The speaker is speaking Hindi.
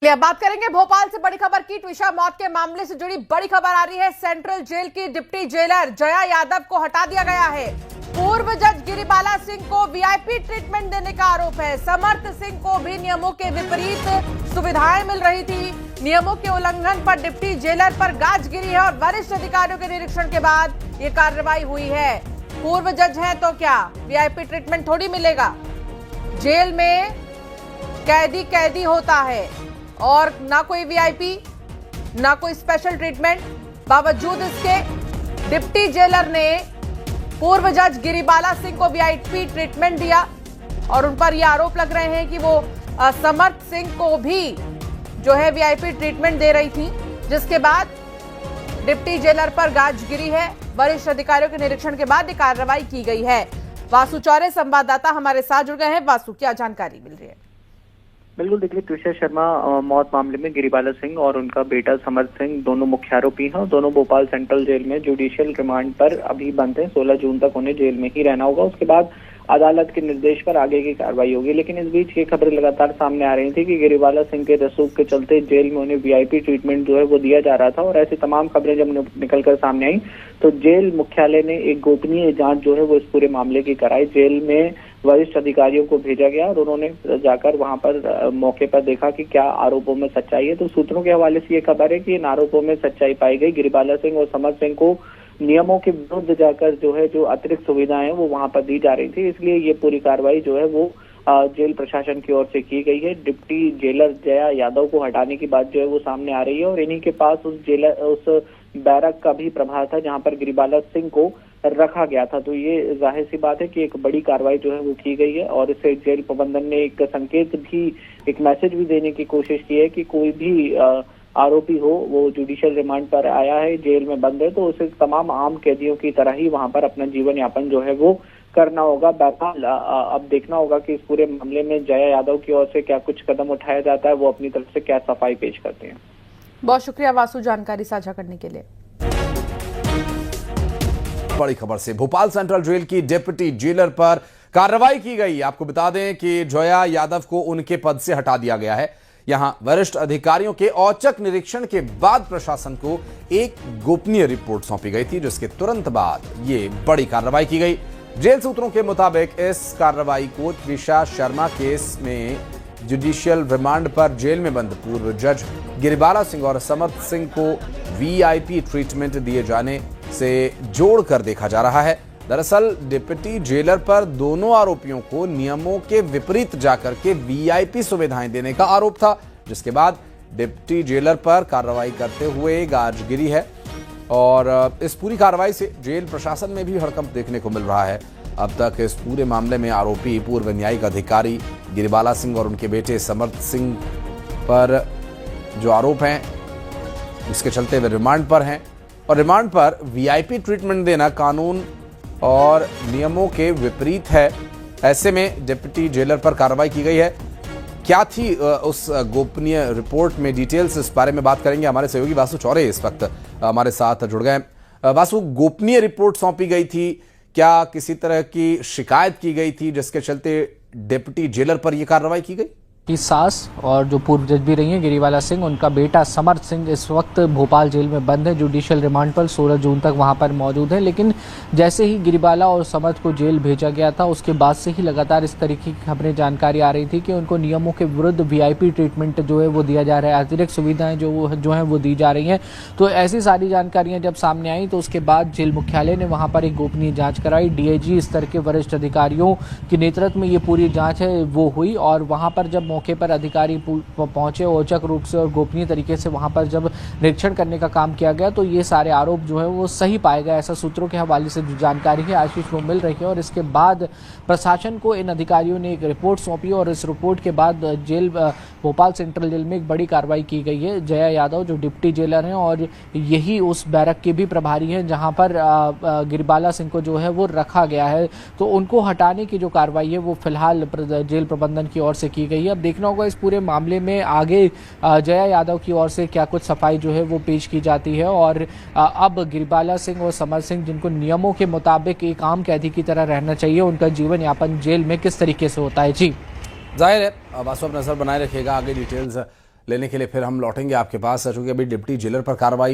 चलिए अब बात करेंगे भोपाल से बड़ी खबर की। ट्विशा मौत के मामले से जुड़ी बड़ी खबर आ रही है। सेंट्रल जेल की डिप्टी जेलर जया यादव को हटा दिया गया है। पूर्व जज गिरिबाला सिंह को वीआईपी ट्रीटमेंट देने का आरोप है। समर्थ सिंह को भी नियमों के विपरीत सुविधाएं मिल रही थी। नियमों के उल्लंघन पर डिप्टी जेलर पर गाज गिरी है और वरिष्ठ अधिकारियों के निरीक्षण के बाद ये कार्रवाई हुई है। पूर्व जज है तो क्या वीआईपी ट्रीटमेंट थोड़ी मिलेगा? जेल में कैदी होता है और ना कोई वीआईपी ना कोई स्पेशल ट्रीटमेंट। बावजूद इसके डिप्टी जेलर ने पूर्व जज गिरिबाला सिंह को वीआईपी ट्रीटमेंट दिया और उन पर यह आरोप लग रहे हैं कि वो समर्थ सिंह को भी जो है वीआईपी ट्रीटमेंट दे रही थी, जिसके बाद डिप्टी जेलर पर गाज गिरी है। वरिष्ठ अधिकारियों के निरीक्षण के बाद ये कार्रवाई की गई है। वासु चौरे संवाददाता हमारे साथ जुड़ गए हैं। वासु, क्या जानकारी मिल रही है? बिल्कुल, देखिए ट्विशा शर्मा मौत मामले में गिरिबाला सिंह और उनका बेटा समर्थ सिंह दोनों मुख्य आरोपी हैं। दोनों भोपाल सेंट्रल जेल में जुडिशियल रिमांड पर अभी बंद हैं। 16 जून तक उन्हें जेल में ही रहना होगा। उसके बाद अदालत के निर्देश पर आगे की कार्रवाई होगी। लेकिन इस बीच ये खबरें लगातार सामने आ रही थी कि गिरिबाला सिंह के रसूख के चलते जेल में उन्हें वीआईपी ट्रीटमेंट जो है वो दिया जा रहा था। और ऐसी तमाम खबरें जब निकलकर सामने आई तो जेल मुख्यालय ने एक गोपनीय जांच जो है वो इस पूरे मामले की कराई। जेल में वरिष्ठ अधिकारियों को भेजा गया और उन्होंने जाकर वहां पर मौके पर देखा कि क्या आरोपों में सच्चाई है। तो सूत्रों के हवाले से ये खबर है कि इन आरोपों में सच्चाई पाई गई। गिरिबाला सिंह और समर्थ सिंह को नियमों के विरुद्ध जाकर जो है जो अतिरिक्त सुविधाएं वो वहां पर दी जा रही थी। इसलिए ये पूरी कार्रवाई जो है वो जेल प्रशासन की ओर से की गई है। डिप्टी जेलर जया यादव को हटाने की बात जो है वो सामने आ रही है और इन्हीं के पास उस बैरक का भी प्रभाव था जहां पर गिरिबाला सिंह को रखा गया था। तो ये जाहिर सी बात है कि एक बड़ी कार्रवाई जो है वो की गई है और इससे जेल प्रबंधन ने एक संकेत भी, एक मैसेज भी देने की कोशिश की है कि कोई भी आरोपी हो वो जुडिशियल रिमांड पर आया है, जेल में बंद है, तो उसे तमाम आम कैदियों की तरह ही वहां पर अपना जीवन यापन जो है वो करना होगा। बहरहाल अब देखना होगा कि इस पूरे मामले में जया यादव की ओर से क्या कुछ कदम उठाया जाता है, वो अपनी तरफ से क्या सफाई पेश करते हैं। बहुत शुक्रिया वासु जानकारी साझा करने के लिए। बड़ी खबर से भोपाल सेंट्रल जेल की डिप्टी जेलर पर कार्रवाई की गई। आपको बता दें कि जया यादव को उनके पद से हटा दिया गया है। यहां वरिष्ठ अधिकारियों के औचक निरीक्षण के बाद प्रशासन को एक गोपनीय रिपोर्ट सौंपी गई थी, जिसके तुरंत बाद ये बड़ी कार्रवाई की गई। जेल सूत्रों के मुताबिक इस कार्रवाई को ट्विशा शर्मा केस में जुडिशियल रिमांड पर जेल में बंद पूर्व जज गिरिबाला सिंह और समर्थ सिंह को वीआईपी ट्रीटमेंट दिए जाने से जोड़कर देखा जा रहा है। दरअसल डिप्टी जेलर पर दोनों आरोपियों को नियमों के विपरीत जाकर के वीआईपी सुविधाएं देने का आरोप था, जिसके बाद डिप्टी जेलर पर कार्रवाई करते हुए गाज गिरी है। और इस पूरी कार्रवाई से जेल प्रशासन में भी हड़कंप देखने को मिल रहा है। अब तक इस पूरे मामले में आरोपी पूर्व न्यायिक अधिकारी गिरिबाला सिंह और उनके बेटे समर्थ सिंह पर जो आरोप हैं इसके चलते वे रिमांड पर हैं और रिमांड पर वीआईपी ट्रीटमेंट देना कानून और नियमों के विपरीत है। ऐसे में डिप्टी जेलर पर कार्रवाई की गई है। क्या थी उस गोपनीय रिपोर्ट में डिटेल्स, इस बारे में बात करेंगे। हमारे सहयोगी वासु चौरे इस वक्त हमारे साथ जुड़ गए। वासु, गोपनीय रिपोर्ट सौंपी गई थी, क्या किसी तरह की शिकायत की गई थी जिसके चलते डिप्टी जेलर पर यह कार्रवाई की गई? की सास और जो पूर्व जज भी रही हैं गिरिबाला सिंह, उनका बेटा समर्थ सिंह इस वक्त भोपाल जेल में बंद है। जुडिशियल रिमांड पर 16 जून तक वहां पर मौजूद है। लेकिन जैसे ही गिरिबाला और समर्थ को जेल भेजा गया था उसके बाद से ही लगातार इस तरीके की खबरें जानकारी आ रही थी कि उनको नियमों के विरुद्ध वीआईपी ट्रीटमेंट जो है वो दिया जा रहा है, अतिरिक्त सुविधाएं जो है वो दी जा रही हैं। तो ऐसी सारी जानकारियां जब सामने आई तो उसके बाद जेल मुख्यालय ने वहाँ पर एक गोपनीय जाँच कराई। डीआईजी स्तर के वरिष्ठ अधिकारियों के नेतृत्व में ये पूरी जाँच है वो हुई और वहाँ पर जब मौके पर अधिकारी पहुंचे औचक रूप से और गोपनीय तरीके से वहां पर जब निरीक्षण करने का काम किया गया तो ये सारे आरोप जो है वो सही पाए गए। ऐसा सूत्रों के हवाले से जो जानकारी है आशीष वो मिल रही है। और इसके बाद प्रशासन को इन अधिकारियों ने एक रिपोर्ट सौंपी और इस रिपोर्ट के बाद जेल भोपाल सेंट्रल जेल में एक बड़ी कार्रवाई की गई है। जया यादव जो डिप्टी जेलर हैं और यही उस बैरक के भी प्रभारी हैं जहां पर गिरिबाला सिंह को जो है वो रखा गया है, तो उनको हटाने की जो कार्रवाई है वो फिलहाल जेल प्रबंधन की ओर से की गई है। अब देखना होगा इस पूरे मामले में आगे जया यादव की ओर से क्या कुछ सफाई जो है वो पेश की जाती है और अब गिरिबाला सिंह और समर सिंह जिनको नियमों के मुताबिक एक आम कैदी की तरह रहना चाहिए, उनका जीवन यापन जेल में किस तरीके से होता है। जी जाहिर है वास्तव नजर बनाए रखिएगा, आगे डिटेल्स लेने के लिए फिर हम लौटेंगे आपके पास, चूंकि अभी डिप्टी जेलर पर कार्रवाई